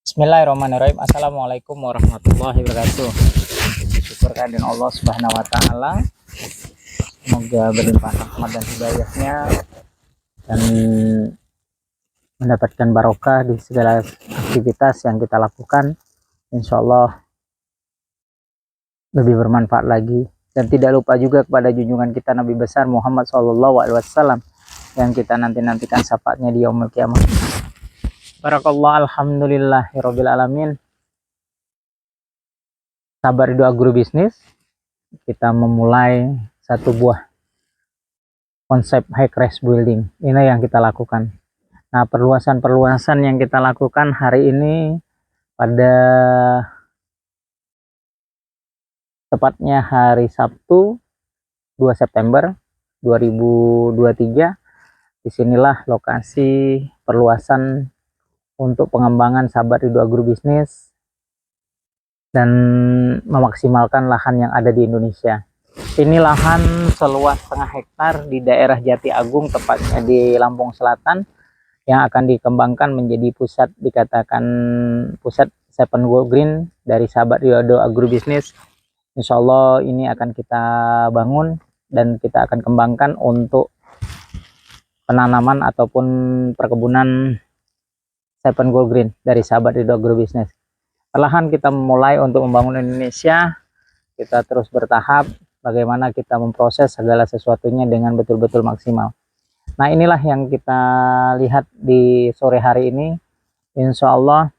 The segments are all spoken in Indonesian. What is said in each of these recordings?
Bismillahirrahmanirrahim. Assalamualaikum warahmatullahi wabarakatuh. Syukur kehadiran Allah Subhanahu wa taala. Semoga berlimpah rahmat dan hidayahnya dan mendapatkan barokah di segala aktivitas yang kita lakukan. Insya Allah lebih bermanfaat lagi. Dan tidak lupa juga kepada junjungan kita Nabi besar Muhammad SAW yang kita nantikan syafaatnya di yaumul kiamah. Barakallah, alhamdulillahirabbil alamin. Sabar Ridho Agrobisnis, kita memulai satu buah konsep high rise building. Ini yang kita lakukan. Nah, perluasan yang kita lakukan hari ini pada tepatnya hari Sabtu 2 September 2023. Disinilah lokasi perluasan untuk pengembangan Sabar Ridho Agrobisnis dan memaksimalkan lahan yang ada di Indonesia. Ini lahan seluas setengah hektar di daerah Jati Agung, tepatnya di Lampung Selatan, yang akan dikembangkan menjadi pusat, dikatakan pusat Seven Go Green dari Sabar Ridho Agrobisnis. Insya Allah ini akan kita bangun dan kita akan kembangkan untuk penanaman ataupun perkebunan Seven Go Green dari Sabar Ridho Agrobisnis. Perlahan kita memulai untuk membangun Indonesia. Kita terus bertahap bagaimana kita memproses segala sesuatunya dengan betul-betul maksimal. Nah, inilah yang kita lihat di sore hari ini. Insya Allah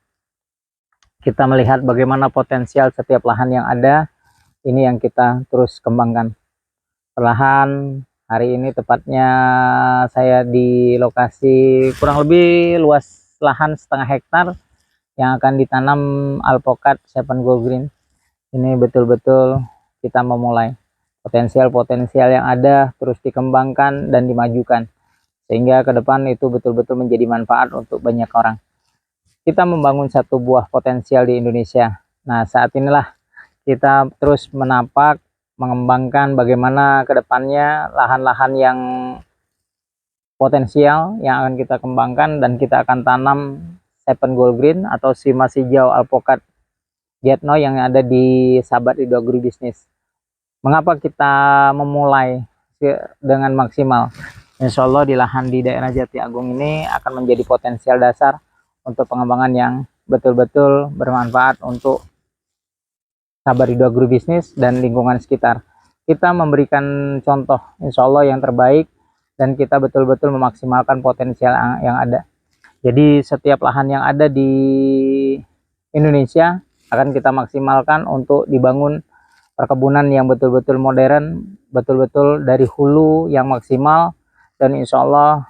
kita melihat bagaimana potensial setiap lahan yang ada. Ini yang kita terus kembangkan. Perlahan hari ini tepatnya saya di lokasi kurang lebih luas lahan setengah hektar yang akan ditanam alpukat Seven Go Green. Ini betul-betul kita memulai potensial yang ada terus dikembangkan dan dimajukan sehingga ke depan itu betul-betul menjadi manfaat untuk banyak orang. Kita membangun satu buah potensial di Indonesia. Nah, saat inilah kita terus menapak mengembangkan bagaimana ke depannya lahan-lahan yang potensial yang akan kita kembangkan dan kita akan tanam Seven Go Green atau si masih hijau alpukat Vietno yang ada di Sabar Ridho Agrobisnis. Mengapa kita memulai dengan maksimal? Insya Allah di lahan di daerah Jati Agung ini akan menjadi potensial dasar untuk pengembangan yang betul-betul bermanfaat untuk Sabar Ridho Agrobisnis dan lingkungan sekitar. Kita memberikan contoh insya Allah yang terbaik dan kita betul-betul memaksimalkan potensial yang ada. Jadi setiap lahan yang ada di Indonesia akan kita maksimalkan untuk dibangun perkebunan yang betul-betul modern, betul-betul dari hulu yang maksimal dan insya Allah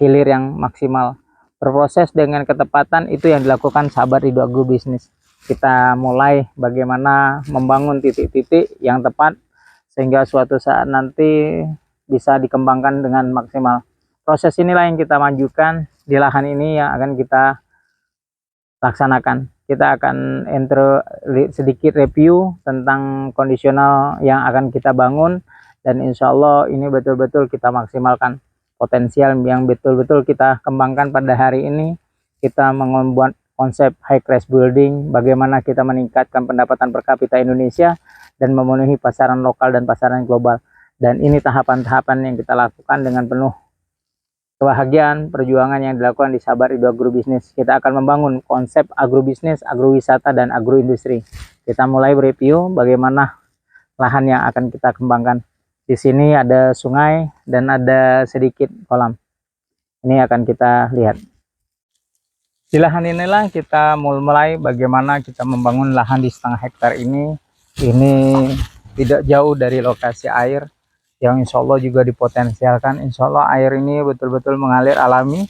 hilir yang maksimal. Berproses dengan ketepatan itu yang dilakukan Sabar Ridho Agrobisnis. Kita mulai bagaimana membangun titik-titik yang tepat sehingga suatu saat nanti bisa dikembangkan dengan maksimal. Proses inilah yang kita majukan di lahan ini yang akan kita laksanakan. Kita akan sedikit review tentang kondisional yang akan kita bangun dan insya Allah ini betul-betul kita maksimalkan potensial yang betul-betul kita kembangkan pada hari ini. Kita membuat konsep high rise building, bagaimana kita meningkatkan pendapatan per kapita Indonesia dan memenuhi pasaran lokal dan pasaran global. Dan ini tahapan-tahapan yang kita lakukan dengan penuh kebahagiaan perjuangan yang dilakukan di Sabar Ridho Agrobisnis. Kita akan membangun konsep agrobisnis, agrowisata, dan agroindustri. Kita mulai review bagaimana lahan yang akan kita kembangkan. Di sini ada sungai dan ada sedikit kolam. Ini akan kita lihat. Di lahan inilah kita mulai bagaimana kita membangun lahan di setengah hektar ini. Ini tidak jauh dari lokasi air yang insya Allah juga dipotensialkan. Insya Allah air ini betul-betul mengalir alami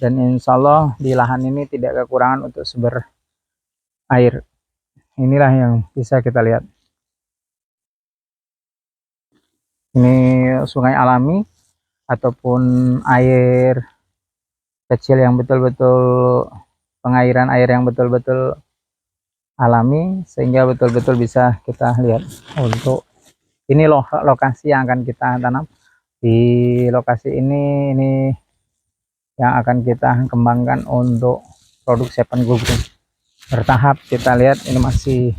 dan insya Allah di lahan ini tidak kekurangan untuk sumber air. Inilah yang bisa kita lihat. Ini sungai alami ataupun air kecil yang betul-betul pengairan air yang betul-betul alami sehingga betul-betul bisa kita lihat. Untuk ini lokasi yang akan kita tanam. Di lokasi ini yang akan kita kembangkan untuk produk Seven Go Green. Bertahap kita lihat ini masih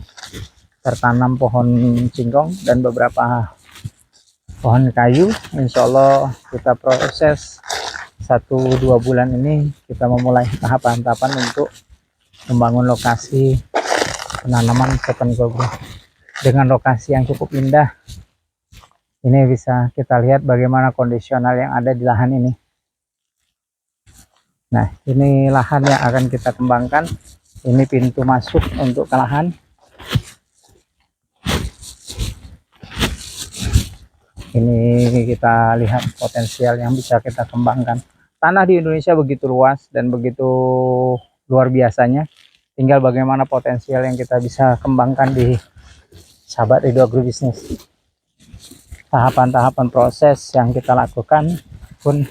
tertanam pohon singkong dan beberapa pohon kayu. Insya Allah kita proses 1-2 bulan ini kita memulai tahapan-tahapan untuk membangun lokasi penanaman Seven Go Green dengan lokasi yang cukup indah. Ini bisa kita lihat bagaimana kondisional yang ada di lahan ini. Nah, ini lahan yang akan kita kembangkan. Ini pintu masuk untuk ke lahan. Ini kita lihat potensial yang bisa kita kembangkan. Tanah di Indonesia begitu luas dan begitu luar biasanya. Tinggal bagaimana potensial yang kita bisa kembangkan di Sahabat Ridho Agrobisnis. Tahapan-tahapan proses yang kita lakukan pun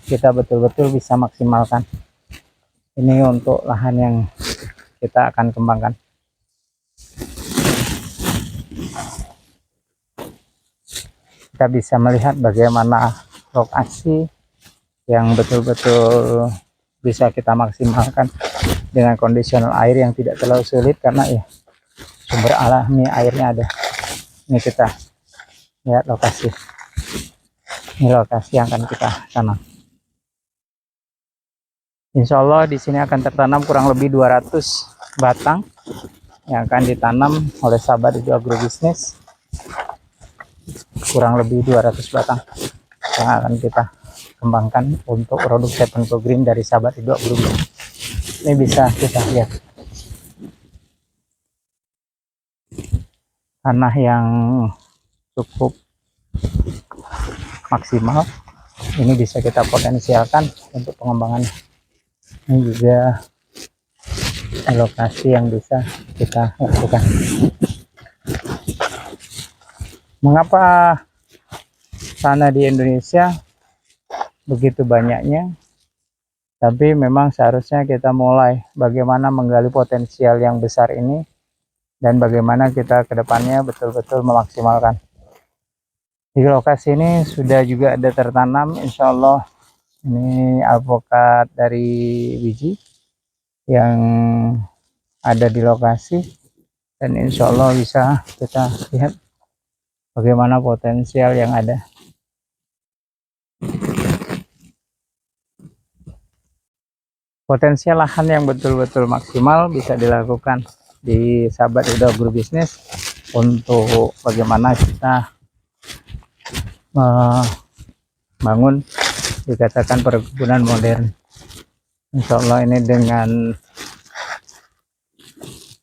kita betul-betul bisa maksimalkan. Ini untuk lahan yang kita akan kembangkan. Kita bisa melihat bagaimana lokasi yang betul-betul bisa kita maksimalkan dengan kondisional air yang tidak terlalu sulit, karena ya sumber alami airnya ada. Ini kita lihat lokasi. Ini lokasi yang akan kita tanam. Insya Allah di sini akan tertanam kurang lebih 200 batang yang akan ditanam oleh Sahabat Ridho Agrobisnis. Kurang lebih 200 batang yang akan kita kembangkan untuk produk Seven Go Green dari Sahabat Ridho Agrobisnis. Ini bisa kita lihat tanah yang cukup maksimal. Ini bisa kita potensialkan untuk pengembangannya. Ini juga lokasi yang bisa kita lakukan. Mengapa tanah di Indonesia begitu banyaknya? Tapi memang seharusnya kita mulai bagaimana menggali potensial yang besar ini dan bagaimana kita ke depannya betul-betul memaksimalkan. Di lokasi ini sudah juga ada tertanam, insya Allah ini alpukat dari biji yang ada di lokasi, dan insya Allah bisa kita lihat bagaimana potensial yang ada. Potensial lahan yang betul-betul maksimal bisa dilakukan di Sahabat Ridho Agrobisnis untuk bagaimana kita membangun dikatakan perkebunan modern. Insya Allah ini dengan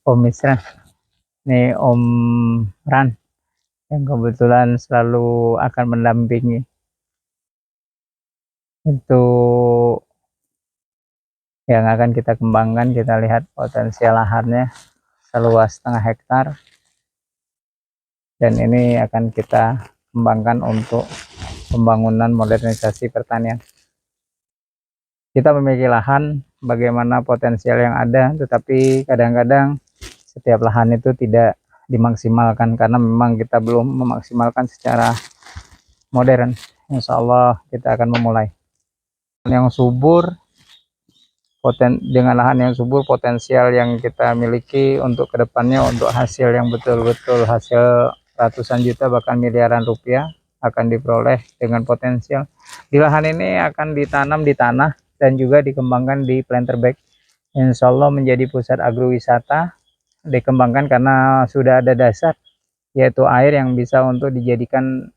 Om Misran, ini Om Ran yang kebetulan selalu akan mendampingi. Itu yang akan kita kembangkan. Kita lihat potensial lahannya seluas 0,5 hektar, dan ini akan kita kembangkan untuk pembangunan modernisasi pertanian. Kita memiliki lahan, bagaimana potensial yang ada, tetapi kadang-kadang setiap lahan itu tidak dimaksimalkan karena memang kita belum memaksimalkan secara modern. Insya Allah kita akan memulai yang subur. Dengan lahan yang subur, potensial yang kita miliki untuk kedepannya, untuk hasil yang betul-betul hasil ratusan juta bahkan miliaran rupiah akan diperoleh dengan potensial. Di lahan ini akan ditanam di tanah dan juga dikembangkan di planter bag. Insya Allah menjadi pusat agrowisata, dikembangkan karena sudah ada dasar, yaitu air yang bisa untuk dijadikan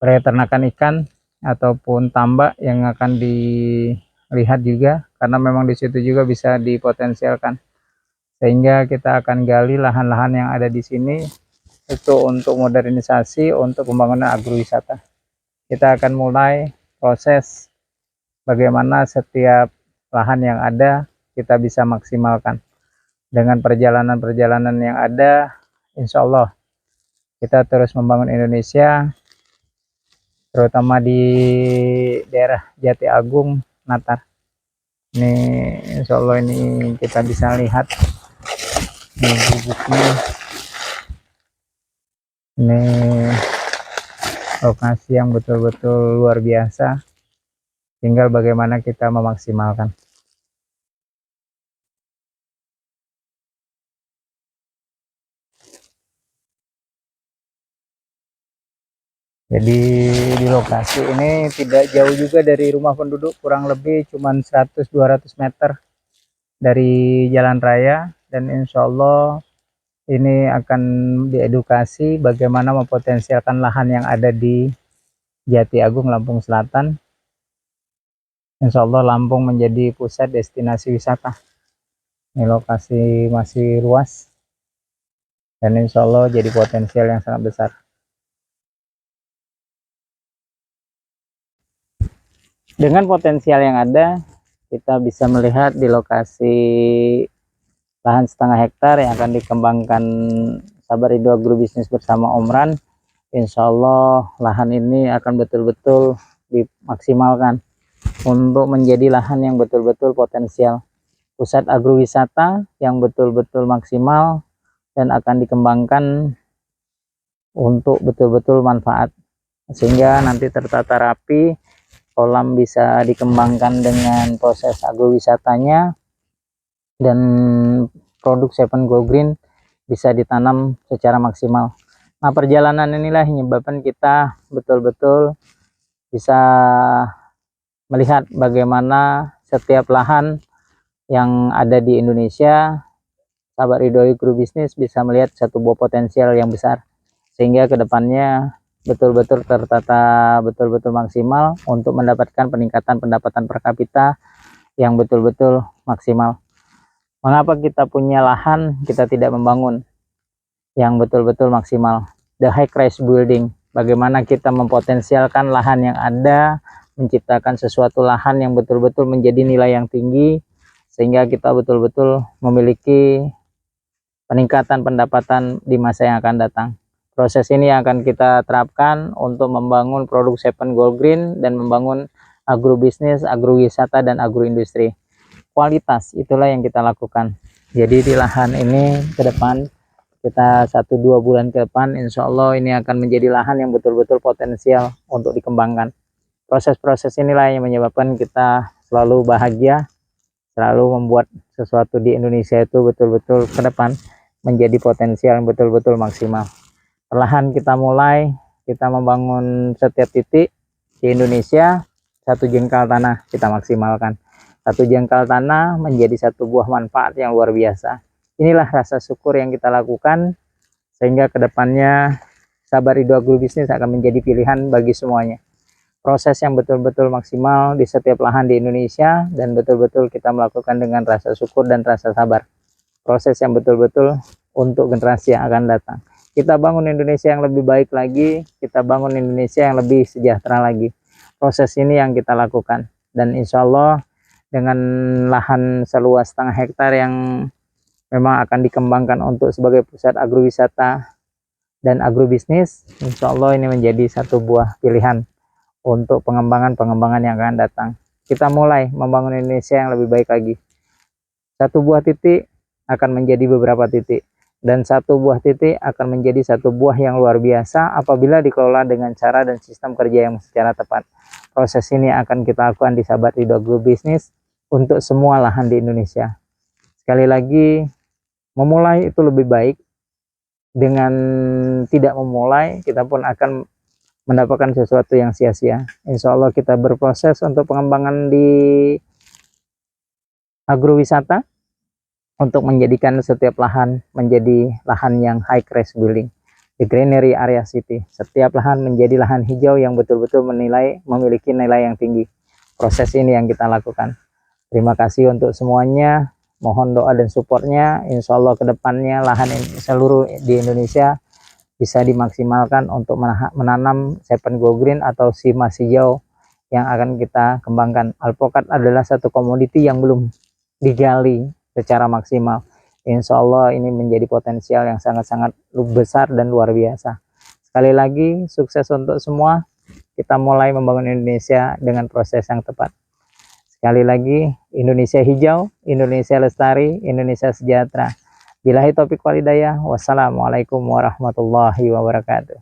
peternakan ikan ataupun tambak yang akan dilihat juga, karena memang di situ juga bisa dipotensialkan. Sehingga kita akan gali lahan-lahan yang ada di sini itu untuk modernisasi, untuk pembangunan agrowisata. Kita akan mulai proses bagaimana setiap lahan yang ada kita bisa maksimalkan. Dengan perjalanan-perjalanan yang ada, insya Allah kita terus membangun Indonesia, terutama di daerah Jati Agung, Natar. Ini insya Allah ini kita bisa lihat ini bubuknya. Ini lokasi yang betul-betul luar biasa, tinggal bagaimana kita memaksimalkan. Jadi di lokasi ini tidak jauh juga dari rumah penduduk, kurang lebih cuma 100-200 meter dari jalan raya, dan insya Allah ini akan diedukasi bagaimana mempotensialkan lahan yang ada di Jati Agung, Lampung Selatan. Insya Allah Lampung menjadi pusat destinasi wisata. Ini lokasi masih luas dan insya Allah jadi potensial yang sangat besar. Dengan potensial yang ada, kita bisa melihat di lokasi lahan setengah hektar yang akan dikembangkan Sabar Ridho Agrobisnis bersama Omran. Insya Allah lahan ini akan betul-betul dimaksimalkan untuk menjadi lahan yang betul-betul potensial, pusat agrowisata yang betul-betul maksimal dan akan dikembangkan untuk betul-betul manfaat, sehingga nanti tertata rapi, kolam bisa dikembangkan dengan proses agrowisatanya, dan produk Seven Go Green bisa ditanam secara maksimal. Nah, perjalanan inilah yang menyebabkan kita betul-betul bisa melihat bagaimana setiap lahan yang ada di Indonesia, Sabar Ridho Agrobisnis bisa melihat satu buah potensial yang besar, sehingga kedepannya betul-betul tertata, betul-betul maksimal untuk mendapatkan peningkatan pendapatan per kapita yang betul-betul maksimal. Mengapa kita punya lahan, kita tidak membangun yang betul-betul maksimal? The high rise building, bagaimana kita mempotensialkan lahan yang ada, menciptakan sesuatu lahan yang betul-betul menjadi nilai yang tinggi, sehingga kita betul-betul memiliki peningkatan pendapatan di masa yang akan datang. Proses ini akan kita terapkan untuk membangun produk Seven Go Green dan membangun agrobisnis, agrowisata, dan agroindustri. Kualitas itulah yang kita lakukan. Jadi di lahan ini ke depan, kita 1-2 bulan ke depan, insya Allah ini akan menjadi lahan yang betul-betul potensial untuk dikembangkan. Proses-proses inilah yang menyebabkan kita selalu bahagia, selalu membuat sesuatu di Indonesia itu betul-betul ke depan menjadi potensial yang betul-betul maksimal. Perlahan kita mulai, kita membangun setiap titik di Indonesia, satu jengkal tanah kita maksimalkan. Satu jengkal tanah menjadi satu buah manfaat yang luar biasa. Inilah rasa syukur yang kita lakukan, sehingga kedepannya Sabar Ridho Agrobisnis akan menjadi pilihan bagi semuanya. Proses yang betul-betul maksimal di setiap lahan di Indonesia, dan betul-betul kita melakukan dengan rasa syukur dan rasa sabar. Proses yang betul-betul untuk generasi yang akan datang. Kita bangun Indonesia yang lebih baik lagi, kita bangun Indonesia yang lebih sejahtera lagi. Proses ini yang kita lakukan, dan insya Allah dengan lahan seluas setengah hektar yang memang akan dikembangkan untuk sebagai pusat agrowisata dan agrobisnis, insya Allah ini menjadi satu buah pilihan untuk pengembangan-pengembangan yang akan datang. Kita mulai membangun Indonesia yang lebih baik lagi. Satu buah titik akan menjadi beberapa titik, dan satu buah titik akan menjadi satu buah yang luar biasa apabila dikelola dengan cara dan sistem kerja yang secara tepat. Proses ini akan kita lakukan di Sabar Ridho Agrobisnis untuk semua lahan di Indonesia. Sekali lagi, memulai itu lebih baik. Dengan tidak memulai, kita pun akan mendapatkan sesuatu yang sia-sia. Insya Allah kita berproses untuk pengembangan di agrowisata, untuk menjadikan setiap lahan menjadi lahan yang high rise building, the greenery area city. Setiap lahan menjadi lahan hijau yang betul-betul memiliki nilai yang tinggi. Proses ini yang kita lakukan. Terima kasih untuk semuanya. Mohon doa dan supportnya. Insya Allah kedepannya lahan seluruh di Indonesia bisa dimaksimalkan untuk menanam Seven Go Green atau Simas hijau yang akan kita kembangkan. Alpukat adalah satu komoditi yang belum digali secara maksimal. Insya Allah ini menjadi potensial yang sangat-sangat besar dan luar biasa. Sekali lagi, sukses untuk semua. Kita mulai membangun Indonesia dengan proses yang tepat. Sekali lagi, Indonesia hijau, Indonesia lestari, Indonesia sejahtera. Billahi taufiq wal hidayah. Wassalamualaikum warahmatullahi wabarakatuh.